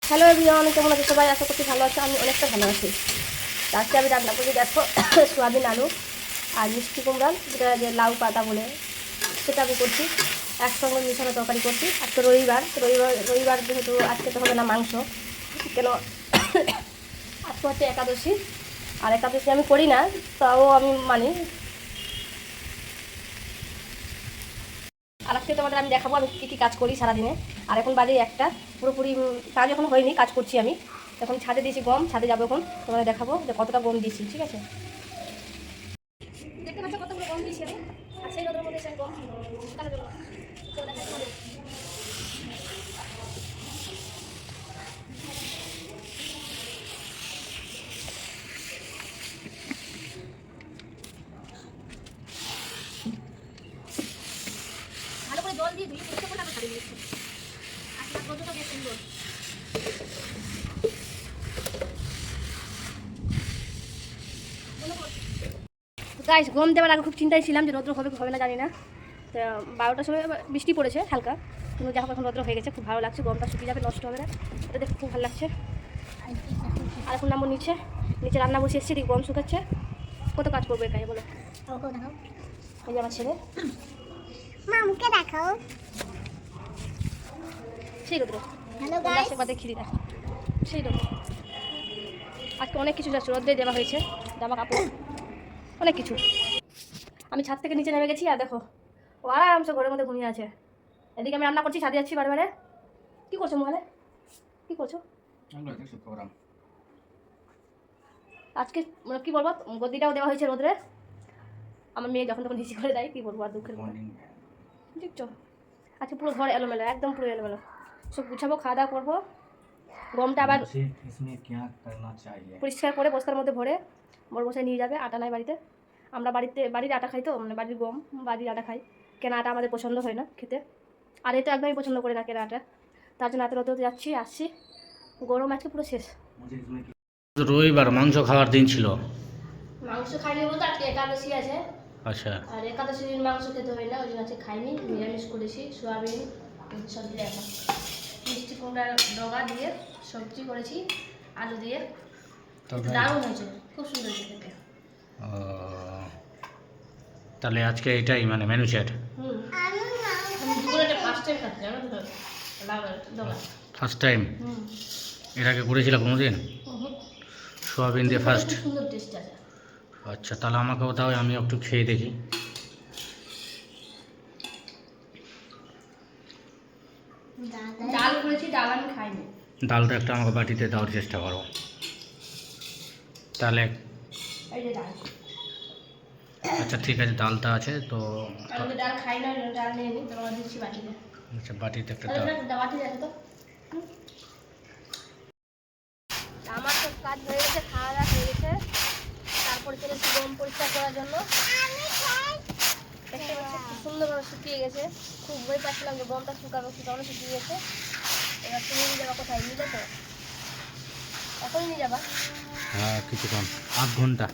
Hello everyone, কেমন আছে সবাই? আশা করছি ভালো আছে। আমি অনেকটা ভালো আছি। আজকে আমি রান্না করছি, দেখো, সোয়াবিন আলু আর মিষ্টি কুমড়া, যেটা যে লাউ পাতা বলে, সেটা আমি করছি। একসঙ্গে মিশানো তরকারি করছি। আজকে রবিবার যেহেতু আজকে তো হবে না মাংস, কেন আজকে হচ্ছে একাদশী। আর একাদশী আমি করি না, তাও আমি মানি। আর আজকে তোমাদের আমি দেখাবো আমি কী কী কাজ করি সারাদিনে। আর এখন বাজে একটা, পুরোপুরি কাজ এখন হয়নি, কাজ করছি আমি। এখন ছাদে দিয়েছি গম, ছাদে যাবো এখন, তোমাদের দেখাবো যে কতটা গম দিয়েছি। ঠিক আছে, দেখতে পাচ্ছ কতগুলো গম দিয়েছি আমি। আর সেই রোদের মধ্যে সেই গম শুকানোর জন্য ভালো করে জল দিয়ে ধুয়ে পরিষ্কার করে আমি ছাদে দিয়েছি। আর রোদটা বেশ সুন্দর। গাইস, গম দেওয়ার আগে খুব চিন্তায় ছিলাম যে রৌদ্র হবে কি হবে না জানি না। তো 12টার সময় বৃষ্টি পড়েছে হালকা, কিন্তু যা হোক এখন রৌদ্র হয়ে গেছে, খুব ভালো লাগছে। গমটা শুকিয়ে যাবে, নষ্ট হবে না, এটা দেখে খুব ভালো লাগছে। আর এখন নামবো নিচে রান্না বসে এসেছি, গম শুকাচ্ছে। কত কাজ করবো একাই বলো। এই যে আমার ছেলে, মামকে দেখাও। সেই রৌদ্র, হ্যালো গাইস, বাদে খিরি দেখো, সেই রৌদ্র। আজকে অনেক কিছু যাচ্ছে, রোদ্রে দেওয়া হয়েছে, জামা কাপড় অনেক কিছু। আমি ছাদ থেকে নিচে নেমে গেছি, আর দেখো ও আরামসে ঘরের মধ্যে ঘুমিয়ে আছে। এদিকে আমি রান্না করছি, ছাদে যাচ্ছি বারে বারে। কী করছো মহালে, কী করছো? আজকে মানে কী বলবো, গদিটাও দেওয়া হয়েছে রোদ্রে। আমার মেয়ে যখন তখন ঢিসি করে দেয়, কী বলবো আর দুঃখের কথা। দেখছো আজকে পুরো ঘর এলোমেলো, একদম পুরো এলোমেলো। সব গুছাবো, খাওয়া দাওয়া করবো। গমটা আবার পরিষ্কার করে বস্তার মধ্যে ভরে বড় বসায় নিয়ে যাবে। আটা নাই বাড়িতে, আমরা বাড়ির আটা খাই, তো মানে বাড়ির গম, বাড়ির আটা খাই। কেনা আটা আমাদের পছন্দ হয় না খেতে, আর এটা একদমই পছন্দ করি না কেনা আটা। তার জন্য এত রোদে যাচ্ছি আসছি, গরম আজকে পুরো শেষ। রবিবার মাংস খাওয়ার দিন ছিল। মাংস খাইনি বলতে আজকে একাদশী আছে। আচ্ছা, আর একাদশীর দিন মাংস খেতে হয় না, ওই জন্য আজকে খাইনি, নিরামিষ করেছি। সোয়াবিন সবজি, এখন মিষ্টি কুমড়ার ডগা দিয়ে সবজি করেছি, আলু দিয়ে। দারুণ হয়েছে, খুব সুন্দর হয়েছে খেতে। তাহলে আজকে এটাই মানে মেনু সেট। আমি দুপুরে ফার্স্ট টাইম খাচ্ছি, জানো তো, ডগা। First time? এর আগে করেছিল কোনো দিন? সোয়াবিন দিয়ে ফার্স্ট? সুন্দর টেস্ট আছে। আচ্ছা, তাহলে আমাকেও দাও, আমি একটু খেয়ে দেখি। ডাল করেছি, ডাল আমি খাইনি। ডালটা একটু আমাকে বাটিতে দেওয়ার চেষ্টা করো তাহলে। এই যে ডাল। আচ্ছা ঠিক আছে, ডালটা আছে তো। আমি ডাল খাই না, ডাল নিয়ে নিই, তোমার দিচ্ছি বাটিতে। আচ্ছা, বাটিতে একটা দাও। বাটি দেখো তো। আমার তো কাজ হয়ে গেছে, খাওয়া দাওয়া হয়ে গেছে। তারপরে চলেছি গম পরিষ্কার করার জন্য। দেখতে পাচ্ছি খুব সুন্দরভাবে শুকিয়ে গেছে, খুব ভয় পাচ্ছিলাম যে গমটা শুকানো শুকিয়ে গেছে। এবার তুমি নিয়ে যাবা কোথায়, নিলে তো এখনই নিয়ে যাবা? হ্যাঁ, কিছুক্ষণ, আধ ঘন্টা।